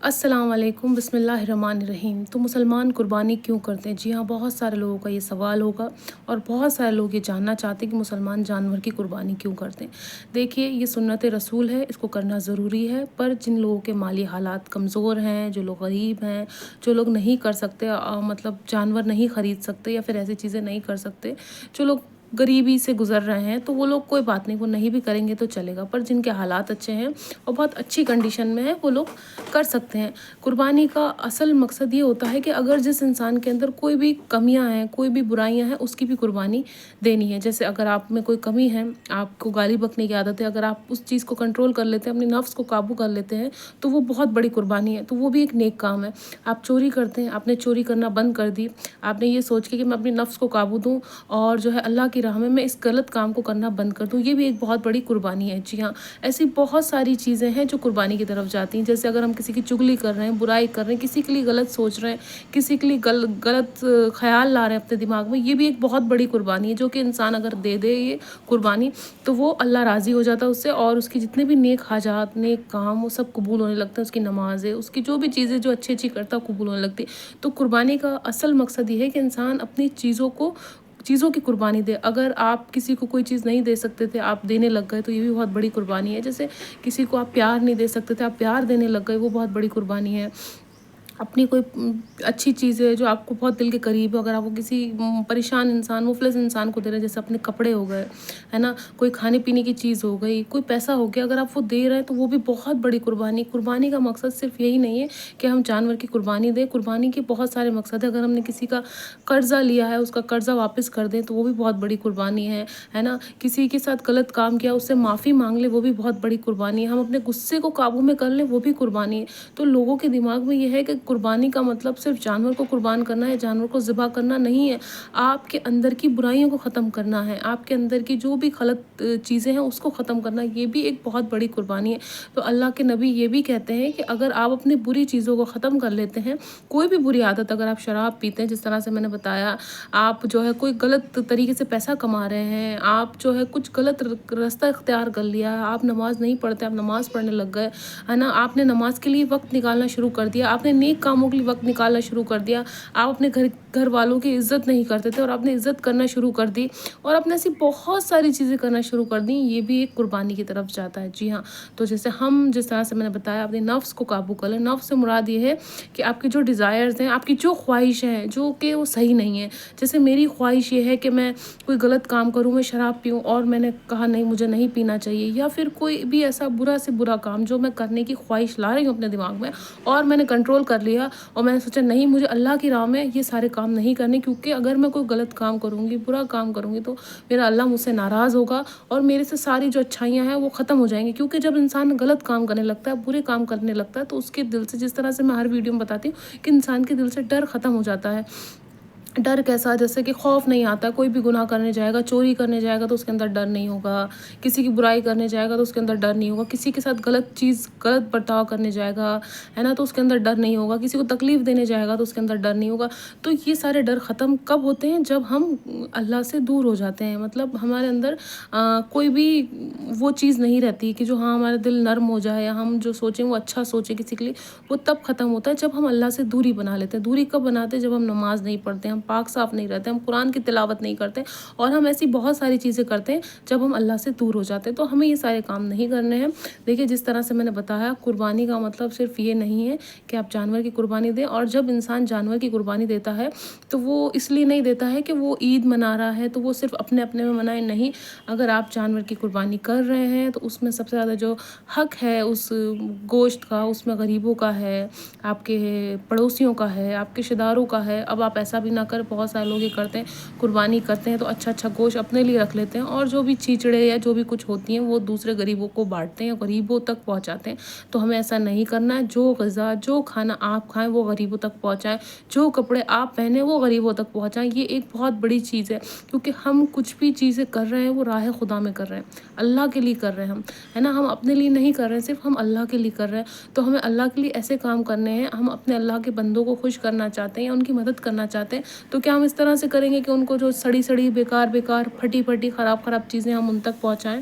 السلام علیکم، بسم اللہ الرحمن الرحیم۔ تو مسلمان قربانی کیوں کرتے ہیں؟ جی ہاں، بہت سارے لوگوں کا یہ سوال ہوگا اور بہت سارے لوگ یہ جاننا چاہتے ہیں کہ مسلمان جانور کی قربانی کیوں کرتے ہیں۔ دیکھیے، یہ سنت رسول ہے، اس کو کرنا ضروری ہے، پر جن لوگوں کے مالی حالات کمزور ہیں، جو لوگ غریب ہیں، جو لوگ نہیں کر سکتے، مطلب جانور نہیں خرید سکتے یا پھر ایسی چیزیں نہیں کر سکتے، جو لوگ غریبی سے گزر رہے ہیں، تو وہ لوگ کوئی بات نہیں، وہ نہیں بھی کریں گے تو چلے گا، پر جن کے حالات اچھے ہیں اور بہت اچھی کنڈیشن میں ہیں، وہ لوگ کر سکتے ہیں۔ قربانی کا اصل مقصد یہ ہوتا ہے کہ اگر جس انسان کے اندر کوئی بھی کمیاں ہیں، کوئی بھی برائیاں ہیں، اس کی بھی قربانی دینی ہے۔ جیسے اگر آپ میں کوئی کمی ہے، آپ کو گالی بکنے کی عادت ہے، اگر آپ اس چیز کو کنٹرول کر لیتے ہیں، اپنے نفس کو قابو کر لیتے ہیں، تو وہ بہت بڑی قربانی ہے، تو وہ بھی ایک نیک کام ہے۔ آپ چوری کرتے ہیں، آپ نے چوری کرنا بند کر دی، آپ نے یہ سوچ کے کہ میں اپنے نفس کو قابو دوں اور جو ہے اللہ کی راہ میں اس غلط کام کو کرنا بند کر دوں، یہ بھی ایک بہت بڑی قربانی ہے۔ جی ہاں، ایسی بہت ساری چیزیں ہیں جو قربانی کی طرف جاتی ہیں۔ جیسے اگر ہم کسی کی چغلی کر رہے ہیں، برائی کر رہے ہیں، کسی کے لیے غلط سوچ رہے ہیں، کسی کے لیے غلط خیال لا رہے ہیں اپنے دماغ میں، یہ بھی ایک بہت بڑی قربانی ہے، جو کہ انسان اگر دے دے یہ قربانی تو وہ اللہ راضی ہو جاتا ہے اس سے، اور اس کی جتنے بھی نیک حاجات، نیک کام، وہ سب قبول ہونے لگتے ہیں۔ اس کی نمازیں، اس کی جو بھی چیزیں جو اچھی اچھی کرتا ہے قبول ہونے لگتی ہے۔ تو قربانی کا اصل مقصد یہ ہے کہ انسان اپنی چیزوں کی قربانی دے۔ اگر آپ کسی کو کوئی چیز نہیں دے سکتے تھے، آپ دینے لگ گئے، تو یہ بھی بہت بڑی قربانی ہے۔ جیسے کسی کو آپ پیار نہیں دے سکتے تھے، آپ پیار دینے لگ گئے، وہ بہت بڑی قربانی ہے۔ اپنی کوئی اچھی چیز ہے جو آپ کو بہت دل کے قریب ہے، اگر آپ وہ کسی پریشان انسان، مفلس انسان کو دے رہے ہیں، جیسے اپنے کپڑے ہو گئے، ہے نا، کوئی کھانے پینے کی چیز ہو گئی، کوئی پیسہ ہو گیا، اگر آپ وہ دے رہے ہیں تو وہ بھی بہت بڑی قربانی۔ قربانی کا مقصد صرف یہی نہیں ہے کہ ہم جانور کی قربانی دیں، قربانی کے بہت سارے مقصد ہیں۔ اگر ہم نے کسی کا قرضہ لیا ہے، اس کا قرضہ واپس کر دیں تو وہ بھی بہت بڑی قربانی ہے نا۔ کسی کے ساتھ غلط کام کیا، اس سے معافی مانگ لے، وہ بھی بہت بڑی قربانی ہے۔ ہم اپنے غصے کو قابو میں کر لیں، وہ بھی قربانی ہے۔ تو لوگوں کے دماغ میں یہ ہے کہ قربانی کا مطلب صرف جانور کو قربان کرنا ہے، جانور کو ذبح کرنا نہیں ہے۔ آپ کے اندر کی برائیوں کو ختم کرنا ہے، آپ کے اندر کی جو بھی غلط چیزیں ہیں اس کو ختم کرنا، یہ بھی ایک بہت بڑی قربانی ہے۔ تو اللہ کے نبی یہ بھی کہتے ہیں کہ اگر آپ اپنی بری چیزوں کو ختم کر لیتے ہیں، کوئی بھی بری عادت، اگر آپ شراب پیتے ہیں، جس طرح سے میں نے بتایا، آپ جو ہے کوئی غلط طریقے سے پیسہ کما رہے ہیں، آپ جو ہے کچھ غلط راستہ اختیار کر لیا، آپ نماز نہیں پڑھتے، آپ نماز پڑھنے لگ گئے، ہے نا، آپ نے نماز کے لیے وقت نکالنا شروع کر دیا، آپ نے نیک کاموں کے لیے وقت نکالنا شروع کر دیا، آپ اپنے گھر والوں کی عزت نہیں کرتے تھے اور آپ نے عزت کرنا شروع کر دی، اور آپ نے ایسی بہت ساری چیزیں کرنا شروع کر دیں، یہ بھی ایک قربانی کی طرف جاتا ہے۔ جی ہاں، تو جس طرح سے میں نے بتایا، اپنے نفس کو قابو کر لیں۔ نفس سے مراد یہ ہے کہ آپ کی جو ڈیزائرز ہیں، آپ کی جو خواہشیں ہیں، جو کہ وہ صحیح نہیں ہیں۔ جیسے میری خواہش یہ ہے کہ میں کوئی غلط کام کروں، میں شراب پیوں، اور میں نے کہا نہیں، مجھے نہیں پینا چاہیے، یا پھر کوئی بھی ایسا برا سے برا کام جو میں کرنے کی خواہش لا رہی ہوں اپنے دماغ میں، اور میں نے کنٹرول کر لیا، اور میں نے سوچا نہیں، مجھے اللہ کی راہ میں یہ سارے کام نہیں کرنے، کیونکہ اگر میں کوئی غلط کام کروں گی، برا کام کروں گی، تو میرا اللہ مجھ سے ناراض ہوگا اور میرے سے ساری جو اچھائیاں ہیں وہ ختم ہو جائیں گی۔ کیونکہ جب انسان غلط کام کرنے لگتا ہے، برے کام کرنے لگتا ہے، تو اس کے دل سے، جس طرح سے میں ہر ویڈیو میں بتاتی ہوں کہ انسان کے دل سے ڈر ختم ہو جاتا ہے۔ ڈر کیسا؟ جیسے کہ خوف نہیں آتا، کوئی بھی گناہ کرنے جائے گا، چوری کرنے جائے گا تو اس کے اندر ڈر نہیں ہوگا، کسی کی برائی کرنے جائے گا تو اس کے اندر ڈر نہیں ہوگا، کسی کے ساتھ غلط برتاؤ کرنے جائے گا، ہے نا، تو اس کے اندر ڈر نہیں ہوگا، کسی کو تکلیف دینے جائے گا تو اس کے اندر ڈر نہیں ہوگا۔ تو یہ سارے ڈر ختم کب ہوتے ہیں؟ جب ہم اللہ سے دور ہو جاتے ہیں، مطلب ہمارے اندر کوئی بھی وہ چیز نہیں رہتی کہ جو ہمارا دل نرم ہو جائے، یا ہم جو سوچیں وہ اچھا سوچیں کسی کے لیے، وہ تب ختم ہوتا ہے جب ہم اللہ سے دوری بنا لیتے ہیں۔ دوری کب بناتے ہیں؟ جب ہم نماز نہیں پڑھتے، ہم پاک صاف نہیں رہتے، ہم قرآن کی تلاوت نہیں کرتے، اور ہم ایسی بہت ساری چیزیں کرتے ہیں جب ہم اللہ سے دور ہو جاتے ہیں۔ تو ہمیں یہ سارے کام نہیں کرنے ہیں۔ دیکھیے، جس طرح سے میں نے بتایا، قربانی کا مطلب صرف یہ نہیں ہے کہ آپ جانور کی قربانی دیں، اور جب انسان جانور کی قربانی دیتا ہے تو وہ اس لیے نہیں دیتا ہے کہ وہ عید منا رہا ہے تو وہ صرف اپنے میں منائے، نہیں۔ اگر آپ جانور کی قربانی کر رہے ہیں تو اس میں سب سے زیادہ جو حق ہے اس گوشت کا، اس میں غریبوں کا ہے، آپ کے پڑوسیوں کا ہے، آپ کے رشتہ داروں کا ہے۔ اب آپ ایسا بھی نہ کریں، بہت سارے لوگ یہ کرتے ہیں، قربانی کرتے ہیں تو اچھا گوشت اپنے لیے رکھ لیتے ہیں، اور جو بھی چیچڑے یا جو بھی کچھ ہوتی ہیں وہ دوسرے غریبوں کو بانٹتے ہیں، غریبوں تک پہنچاتے ہیں۔ تو ہمیں ایسا نہیں کرنا ہے۔ جو غذا، جو کھانا آپ کھائیں وہ غریبوں تک پہنچائیں، جو کپڑے آپ پہنیں وہ غریبوں تک پہنچائیں۔ یہ ایک بہت بڑی چیز ہے، کیونکہ ہم کچھ بھی چیزیں کر رہے ہیں وہ راہ خدا میں کر رہے ہیں، اللہ کے لیے کر رہے ہیں ہم، ہے نا، ہم اپنے لیے نہیں کر رہے ہیں، صرف ہم اللہ کے لیے کر رہے ہیں۔ تو ہمیں اللہ کے لیے ایسے کام کرنے ہیں، ہم اپنے اللہ کے بندوں کو خوش کرنا چاہتے ہیں یا ان کی مدد کرنا چاہتے ہیں، تو کیا ہم اس طرح سے کریں گے کہ ان کو جو سڑی بیکار پھٹی خراب چیزیں ہم ان تک پہنچائیں؟